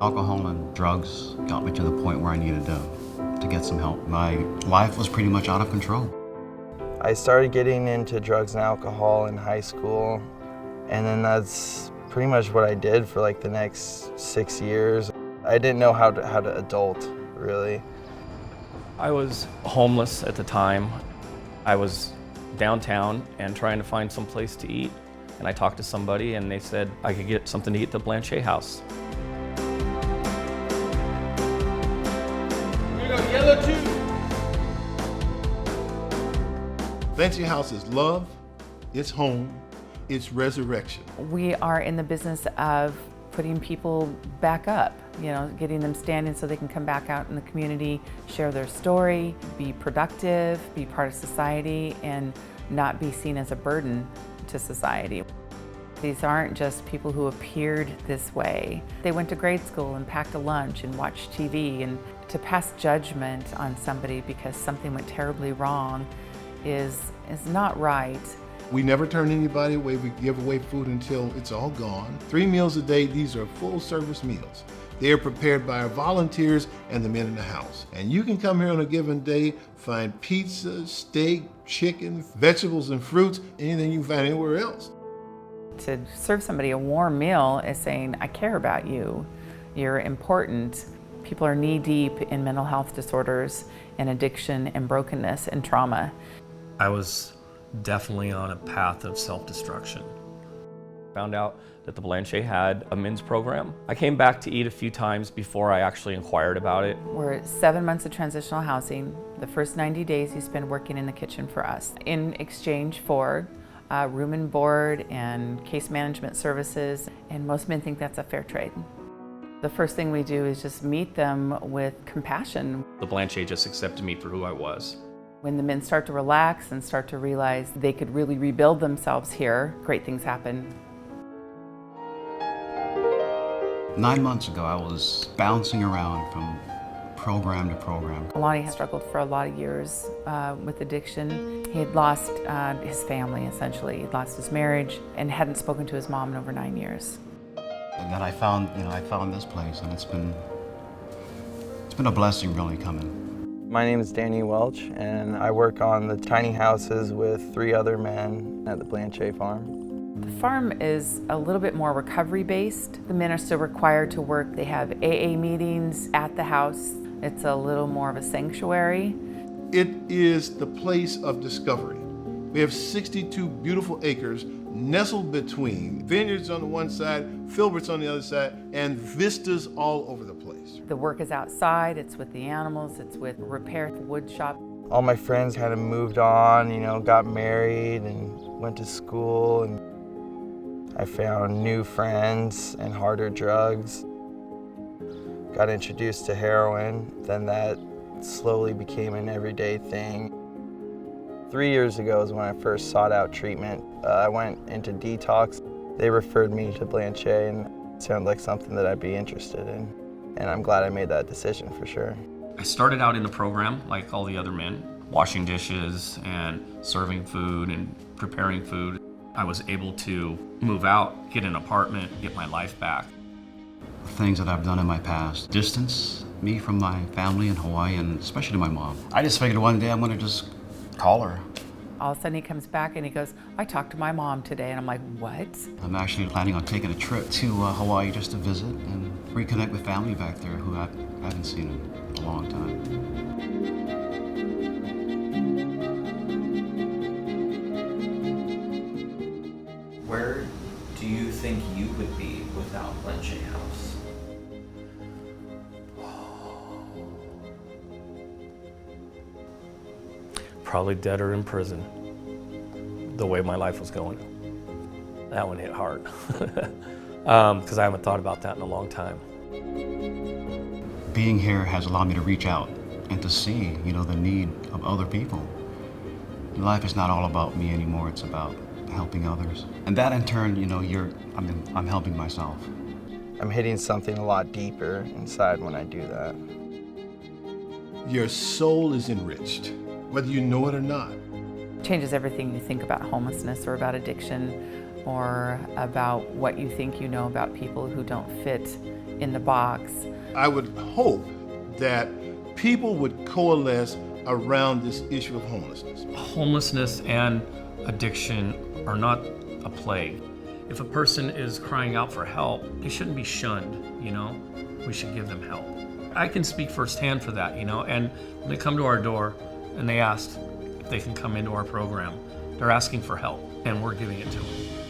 Alcohol and drugs got me to the point where I needed to get some help. My life was pretty much out of control. I started getting into drugs and alcohol in high school, and then that's pretty much what I did for like the next 6 years. I didn't know how to adult, really. I was homeless at the time. I was downtown and trying to find some place to eat. And I talked to somebody and they said I could get something to eat at the Blanchet House. Here we go, yellow 2. Blanchet House is love, it's home, it's resurrection. We are in the business of putting people back up, getting them standing so they can come back out in the community, share their story, be productive, be part of society, and not be seen as a burden to society. These aren't just people who appeared this way. They went to grade school and packed a lunch and watched TV, and to pass judgment on somebody because something went terribly wrong is not right. We never turn anybody away. We give away food until it's all gone. 3 meals a day, these are full service meals. They are prepared by our volunteers and the men in the house. And you can come here on a given day, find pizza, steak, chicken, vegetables and fruits, anything you can find anywhere else. To serve somebody a warm meal is saying, I care about you, you're important. People are knee deep in mental health disorders and addiction and brokenness and trauma. I was definitely on a path of self-destruction. Found out that the Blanchet had a men's program. I came back to eat a few times before I actually inquired about it. We're at 7 months of transitional housing. The first 90 days he's been working in the kitchen for us in exchange for room and board and case management services, and most men think that's a fair trade. The first thing we do is just meet them with compassion. The Blanchet just accepted me for who I was. When the men start to relax and start to realize they could really rebuild themselves here, great things happen. 9 months ago, I was bouncing around from program to program. Lonnie had struggled for a lot of years with addiction. He had lost his family, essentially. He'd lost his marriage and hadn't spoken to his mom in over 9 years. And then I found this place, and it's been a blessing really coming. My name is Danny Welch, and I work on the tiny houses with 3 other men at the Blanchet farm. The farm is a little bit more recovery-based. The men are still required to work. They have AA meetings at the house. It's a little more of a sanctuary. It is the place of discovery. We have 62 beautiful acres nestled between vineyards on the one side, filberts on the other side, and vistas all over the place. The work is outside, it's with the animals, it's with repair wood shop. All my friends kind of moved on, got married and went to school, and I found new friends and harder drugs. Got introduced to heroin, then that slowly became an everyday thing. 3 years ago is when I first sought out treatment. I went into detox. They referred me to Blanchet, and it sounded like something that I'd be interested in. And I'm glad I made that decision for sure. I started out in the program like all the other men, washing dishes and serving food and preparing food. I was able to move out, get an apartment, get my life back. Things that I've done in my past distance me from my family in Hawaii, and especially my mom. I just figured one day I'm gonna just call her. All of a sudden he comes back and he goes, I talked to my mom today, and I'm like, what? I'm actually planning on taking a trip to Hawaii just to visit and reconnect with family back there who I haven't seen in a long time. Where do you think you would be without Blanchet House? Probably dead or in prison, the way my life was going. That one hit hard, because I haven't thought about that in a long time. Being here has allowed me to reach out and to see, the need of other people. Life is not all about me anymore, it's about helping others. And that in turn, I'm helping myself. I'm hitting something a lot deeper inside when I do that. Your soul is enriched, whether you know it or not. Changes everything you think about homelessness or about addiction. or about what you think you know about people who don't fit in the box. I would hope that people would coalesce around this issue of homelessness. Homelessness and addiction are not a plague. If a person is crying out for help, they shouldn't be shunned, you know? We should give them help. I can speak firsthand for that, you know? And when they come to our door and they ask if they can come into our program, they're asking for help, and we're giving it to them.